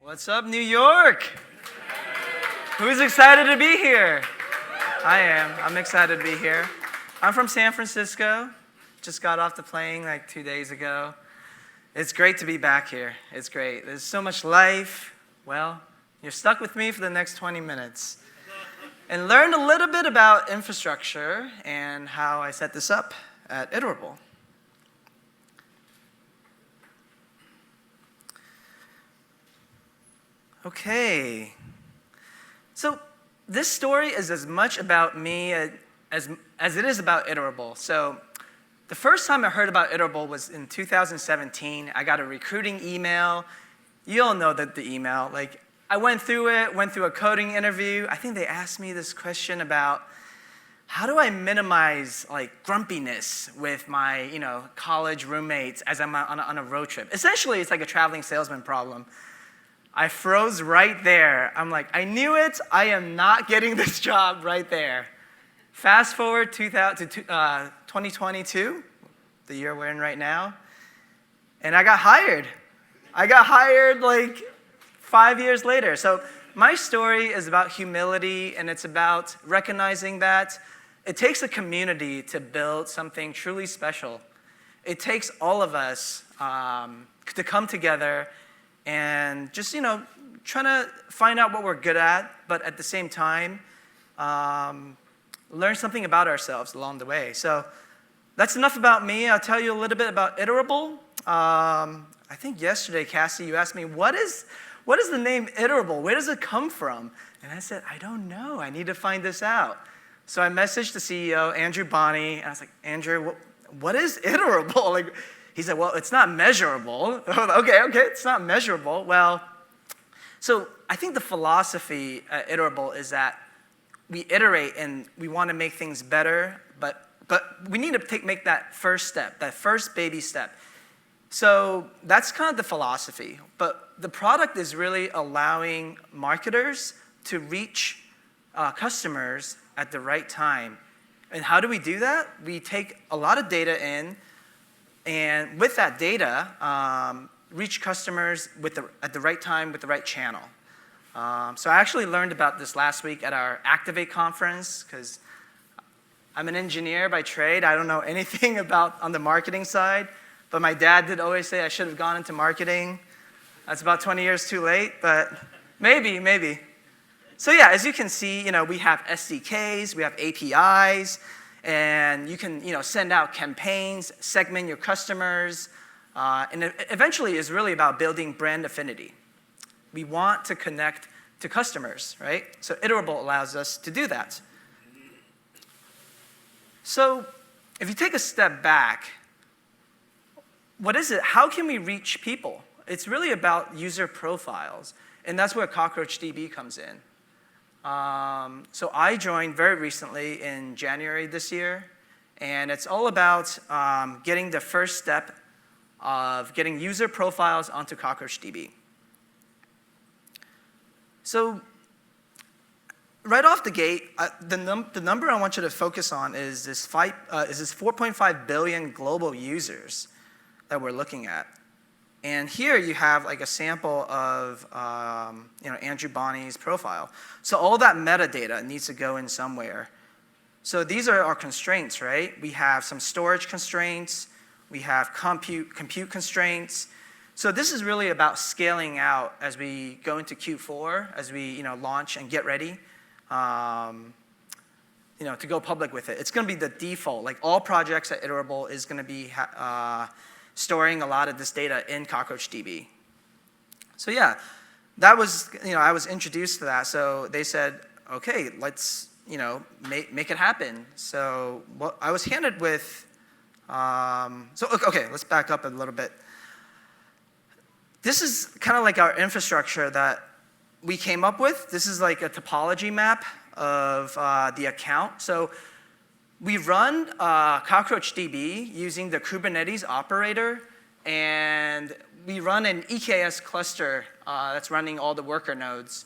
What's up, New York? Who's excited to be here? I am. I'm excited to be here. I'm from San Francisco. Just got off the plane like 2 days ago. It's great to be back here. It's great. There's so much life. Well, you're stuck with me for the next 20 minutes. And learn a little bit about infrastructure and how I set this up at Iterable. Okay. So this story is as much about me as it is about Iterable. So the first time I heard about Iterable was in 2017. I got a recruiting email. You all know the email. Like, I went through a coding interview. I think they asked me this question about how do I minimize like grumpiness with my college roommates as I'm on a road trip. Essentially, it's like a traveling salesman problem. I froze right there. I'm like, I knew it. I am not getting this job right there. Fast forward to 2022, the year we're in right now, and I got hired. I got hired like 5 years later. So my story is about humility, and it's about recognizing that it takes a community to build something truly special. It takes all of us to come together and just, trying to find out what we're good at, but at the same time, learn something about ourselves along the way. So that's enough about me. I'll tell you a little bit about Iterable. I think yesterday, Cassie, you asked me, what is the name Iterable? Where does it come from? And I said, I don't know. I need to find this out. So I messaged the CEO, Andrew Bonney, and I was like, Andrew, what is Iterable? Like, he said, well, it's not measurable. Okay, it's not measurable. Well, so I think the philosophy at Iterable is that we iterate and we want to make things better, but we need to make that first step, that first baby step. So that's kind of the philosophy. But the product is really allowing marketers to reach customers at the right time. And how do we do that? We take a lot of data in, and with that data, reach customers at the right time with the right channel. So I actually learned about this last week at our Activate conference, because I'm an engineer by trade. I don't know anything about on the marketing side, but my dad did always say I should have gone into marketing. That's about 20 years too late, but maybe. So yeah, as you can see, we have SDKs, we have APIs, and you can send out campaigns, segment your customers, and eventually it's really about building brand affinity. We want to connect to customers, right? So Iterable allows us to do that. So if you take a step back, what is it? How can we reach people? It's really about user profiles, and that's where CockroachDB comes in. So I joined very recently in January this year, and it's all about getting the first step of getting user profiles onto CockroachDB. So right off the gate, the number I want you to focus on is this 4.5 billion global users that we're looking at. And here you have like a sample of Andrew Bonney's profile. So all that metadata needs to go in somewhere. So these are our constraints, right? We have some storage constraints. We have compute constraints. So this is really about scaling out as we go into Q4, as we launch and get ready to go public with it. It's going to be the default. Like all projects at Iterable is going to be storing a lot of this data in CockroachDB. So yeah, that was, I was introduced to that. So they said, okay, let's, make it happen. So I was handed with, okay, let's back up a little bit. This is kind of like our infrastructure that we came up with. This is like a topology map of the account. So we run CockroachDB using the Kubernetes operator, and we run an EKS cluster that's running all the worker nodes.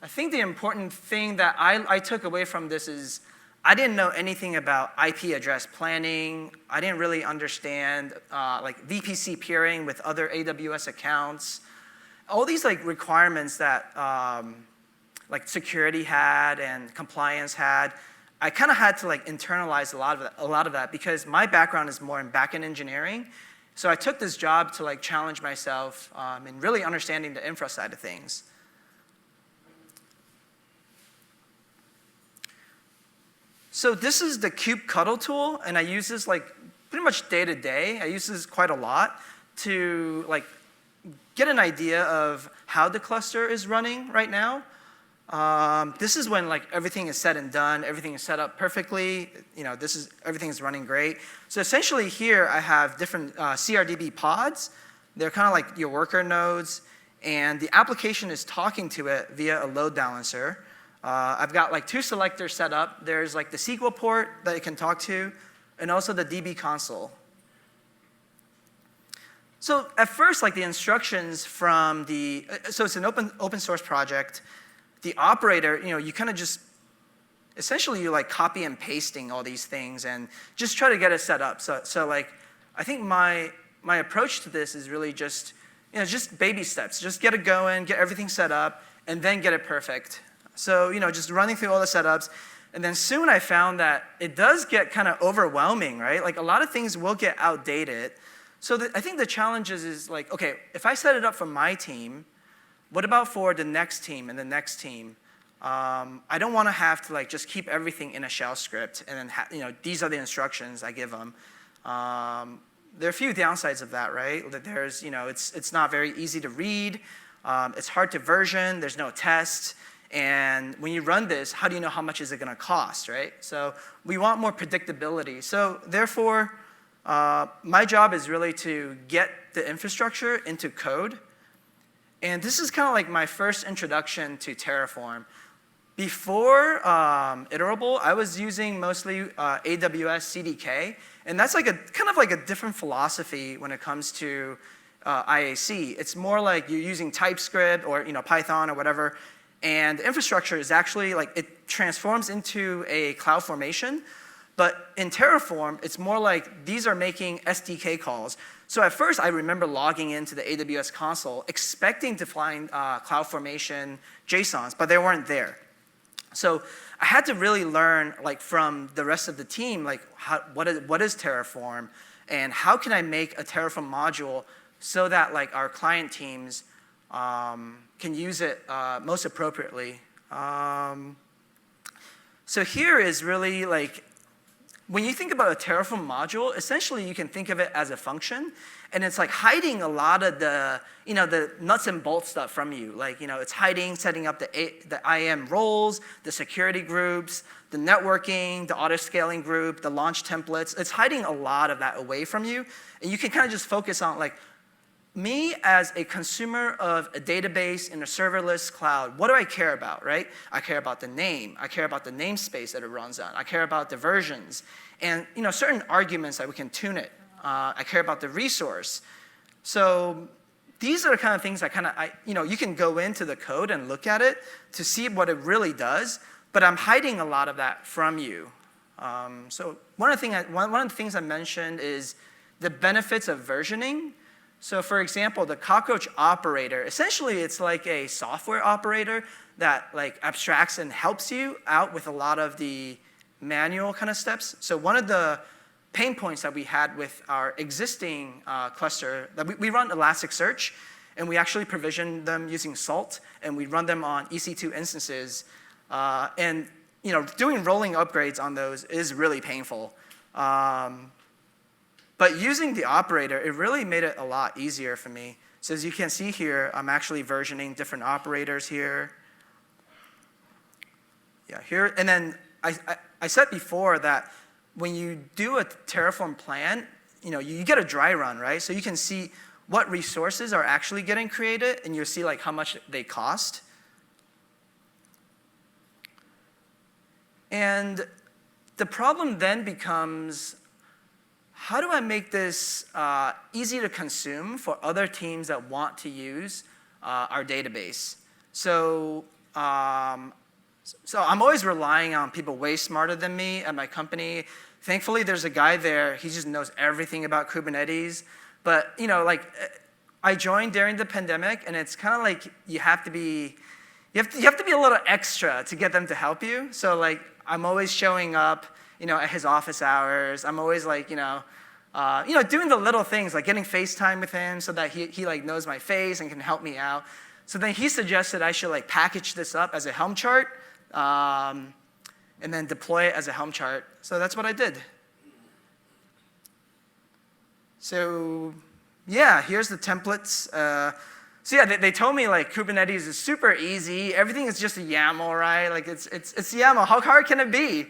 I think the important thing that I took away from this is I didn't know anything about IP address planning. I didn't really understand like VPC peering with other AWS accounts. all these like requirements that like security had and compliance had, I kind of had to like internalize a lot of that because my background is more in back-end engineering. So I took this job to like challenge myself in really understanding the infra side of things. So this is the kubectl tool, and I use this like pretty much day to day. I use this quite a lot to like get an idea of how the cluster is running right now. This is when like everything is said and done, everything is set up perfectly. You know, everything is running great. So essentially here I have different CRDB pods. They're kind of like your worker nodes, and the application is talking to it via a load balancer. I've got like 2 selectors set up. There's like the SQL port that it can talk to, and also the DB console. So at first, like the instructions from so it's an open source project. The operator, you know, you kind of just, essentially you like copy and pasting all these things and just try to get it set up. So like, I think my approach to this is really just, you know, just baby steps. Just get it going, get everything set up, and then get it perfect. So, you know, just running through all the setups. And then soon I found that it does get kind of overwhelming, right? Like a lot of things will get outdated. So I think the challenge is like, okay, if I set it up for my team, what about for the next team and the next team? I don't want to have to like just keep everything in a shell script and then you know, these are the instructions I give them. There are a few downsides of that, right? That there's, you know, it's not very easy to read. It's hard to version. There's no test. And when you run this, how do you know how much is it going to cost, right? So we want more predictability. So therefore, my job is really to get the infrastructure into code. And this is kind of like my first introduction to Terraform. Before Iterable, I was using mostly AWS CDK. And that's like kind of like a different philosophy when it comes to IAC. It's more like you're using TypeScript or, you know, Python or whatever. And the infrastructure is actually like, it transforms into a cloud formation. But in Terraform, it's more like these are making SDK calls. So at first, I remember logging into the AWS console, expecting to find CloudFormation JSONs, but they weren't there. So I had to really learn like from the rest of the team, like what is Terraform, and how can I make a Terraform module so that like our client teams can use it most appropriately. So here is really like, when you think about a Terraform module, essentially you can think of it as a function, and it's like hiding a lot of the, you know, the nuts and bolts stuff from you. Like, you know, it's hiding, setting up the IAM roles, the security groups, the networking, the auto scaling group, the launch templates. It's hiding a lot of that away from you, and you can kind of just focus on like, me as a consumer of a database in a serverless cloud, what do I care about, right? I care about the name. I care about the namespace that it runs on. I care about the versions. And, you know, certain arguments that we can tune it. I care about the resource. So these are the kind of things you know, you can go into the code and look at it to see what it really does, but I'm hiding a lot of that from you. So one of the things I mentioned is the benefits of versioning. So for example, the Cockroach operator, essentially it's like a software operator that like abstracts and helps you out with a lot of the manual kind of steps. So one of the pain points that we had with our existing cluster, that we run Elasticsearch, and we actually provision them using Salt, and we run them on EC2 instances. And you know, doing rolling upgrades on those is really painful. But using the operator, it really made it a lot easier for me. So as you can see here, I'm actually versioning different operators here. Yeah, here, and then I said before that when you do a Terraform plan, you know, you get a dry run, right? So you can see what resources are actually getting created, and you'll see like how much they cost. And the problem then becomes, how do I make this easy to consume for other teams that want to use our database? So I'm always relying on people way smarter than me at my company. Thankfully, there's a guy there. He just knows everything about Kubernetes. But you know, like, I joined during the pandemic, and it's kind of like you have to be a little extra to get them to help you. So like I'm always showing up, at his office hours. I'm always like, doing the little things like getting FaceTime with him so that he like knows my face and can help me out. So then he suggested I should like package this up as a Helm chart, and then deploy it as a Helm chart. So that's what I did. So yeah, here's the templates. So yeah, they told me like Kubernetes is super easy. Everything is just a YAML, right? Like it's YAML. How hard can it be?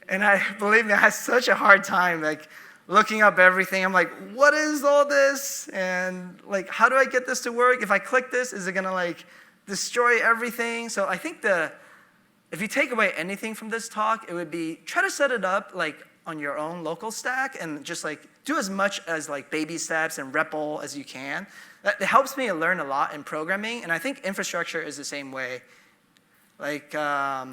And believe me, I had such a hard time like looking up everything. I'm like, what is all this? And like, how do I get this to work? If I click this, is it gonna like destroy everything? So I think if you take away anything from this talk, it would be try to set it up like on your own local stack and just like do as much as like baby steps and REPL as you can. That helps me learn a lot in programming, and I think infrastructure is the same way. Like, yeah.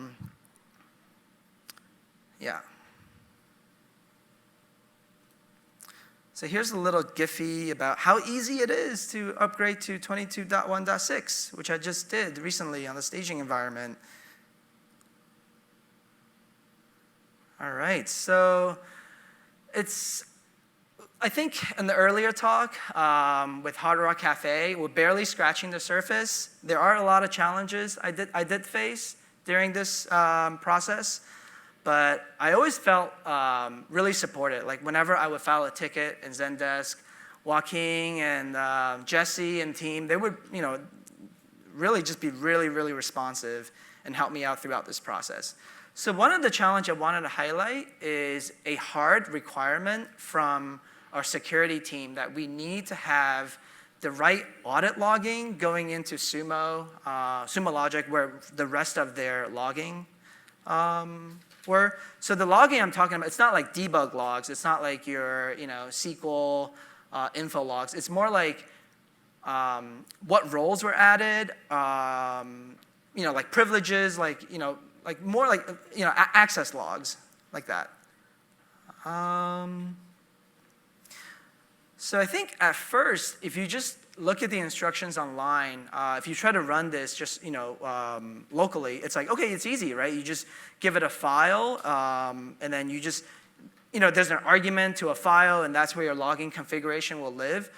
So here's a little Giphy about how easy it is to upgrade to 22.1.6, which I just did recently on the staging environment. All right, so I think in the earlier talk with Hard Rock Cafe, we're barely scratching the surface. There are a lot of challenges I did face during this process, but I always felt really supported. Like whenever I would file a ticket in Zendesk, Joaquin and Jesse and team, they would really just be really, really responsive and help me out throughout this process. So one of the challenges I wanted to highlight is a hard requirement from our security team that we need to have the right audit logging going into Sumo Logic, where the rest of their logging were. So the logging I'm talking about, it's not like debug logs. It's not like your SQL info logs. It's more like what roles were added, like privileges, like more like access logs, like that. So I think at first, if you just look at the instructions online, if you try to run this just locally, it's like, okay, it's easy, right? You just give it a file, and then you just, there's an argument to a file, and that's where your logging configuration will live.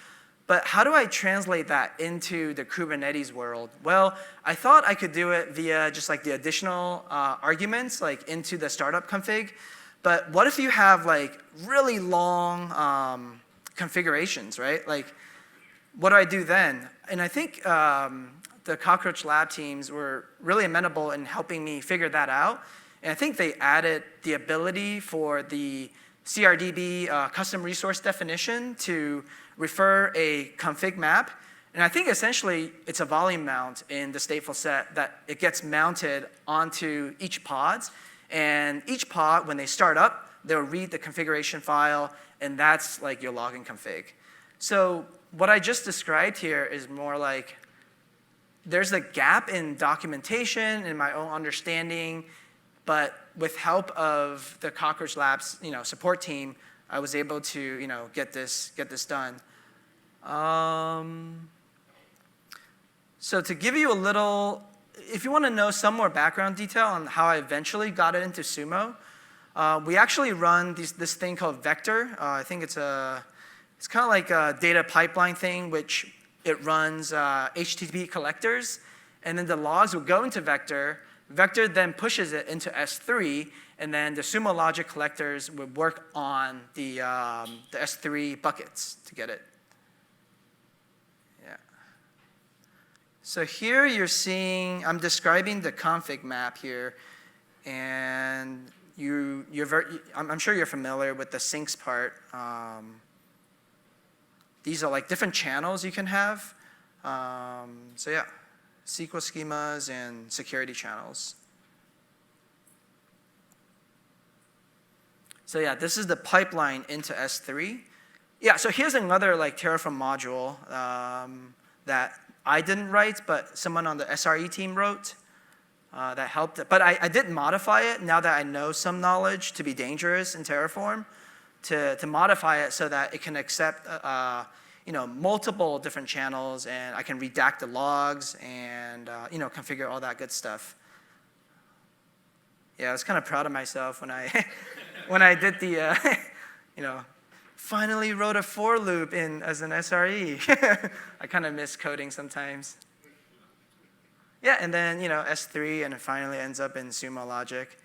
But how do I translate that into the Kubernetes world? Well, I thought I could do it via just like the additional arguments like into the startup config. But what if you have like really long configurations, right? Like, what do I do then? And I think the Cockroach Lab teams were really amenable in helping me figure that out. And I think they added the ability for the CRDB custom resource definition to refer a config map. And I think essentially it's a volume mount in the stateful set that it gets mounted onto each pods. And each pod, when they start up, they'll read the configuration file, and that's like your logging config. So what I just described here is more like there's a gap in documentation, in my own understanding, but with help of the Cockroach Labs support team, I was able to get this done. So to give you a little, if you want to know some more background detail on how I eventually got it into Sumo, we actually run this thing called Vector. I think it's kind of like a data pipeline thing, which it runs HTTP collectors, and then the logs will go into Vector. Vector then pushes it into S3, and then the Sumo Logic collectors would work on the S3 buckets to get it. Yeah. So here you're seeing, I'm describing the config map here, and I'm sure you're familiar with the sinks part. These are like different channels you can have. So yeah, SQL schemas and security channels. So yeah, this is the pipeline into S3. Yeah, so here's another like Terraform module that I didn't write, but someone on the SRE team wrote that helped. But I did modify it now that I know some knowledge to be dangerous in Terraform, to modify it so that it can accept multiple different channels, and I can redact the logs and configure all that good stuff. Yeah, I was kind of proud of myself when I when I did the finally wrote a for loop as an SRE. I kind of miss coding sometimes. Yeah, and then S3, and it finally ends up in sumo logic,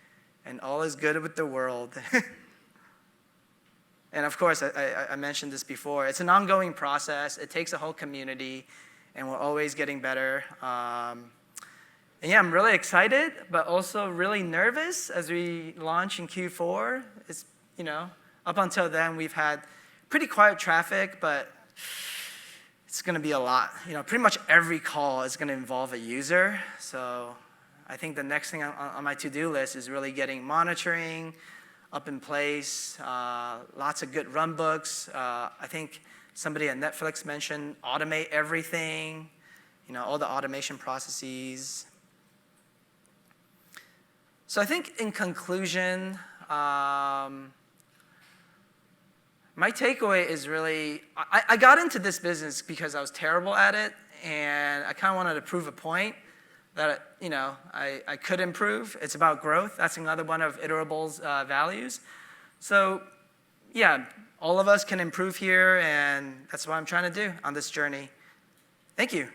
and all is good with the world. And of course, I mentioned this before, it's an ongoing process. It takes a whole community, and we're always getting better. And yeah, I'm really excited, but also really nervous as we launch in Q4. It's, up until then, we've had pretty quiet traffic, but it's going to be a lot. Pretty much every call is going to involve a user. So I think the next thing on my to-do list is really getting monitoring up in place, lots of good runbooks. I think somebody at Netflix mentioned automate everything, all the automation processes. So I think in conclusion, my takeaway is really, I got into this business because I was terrible at it, and I kind of wanted to prove a point that I could improve. It's about growth. That's another one of Iterable's values. So yeah, all of us can improve here, and that's what I'm trying to do on this journey. Thank you.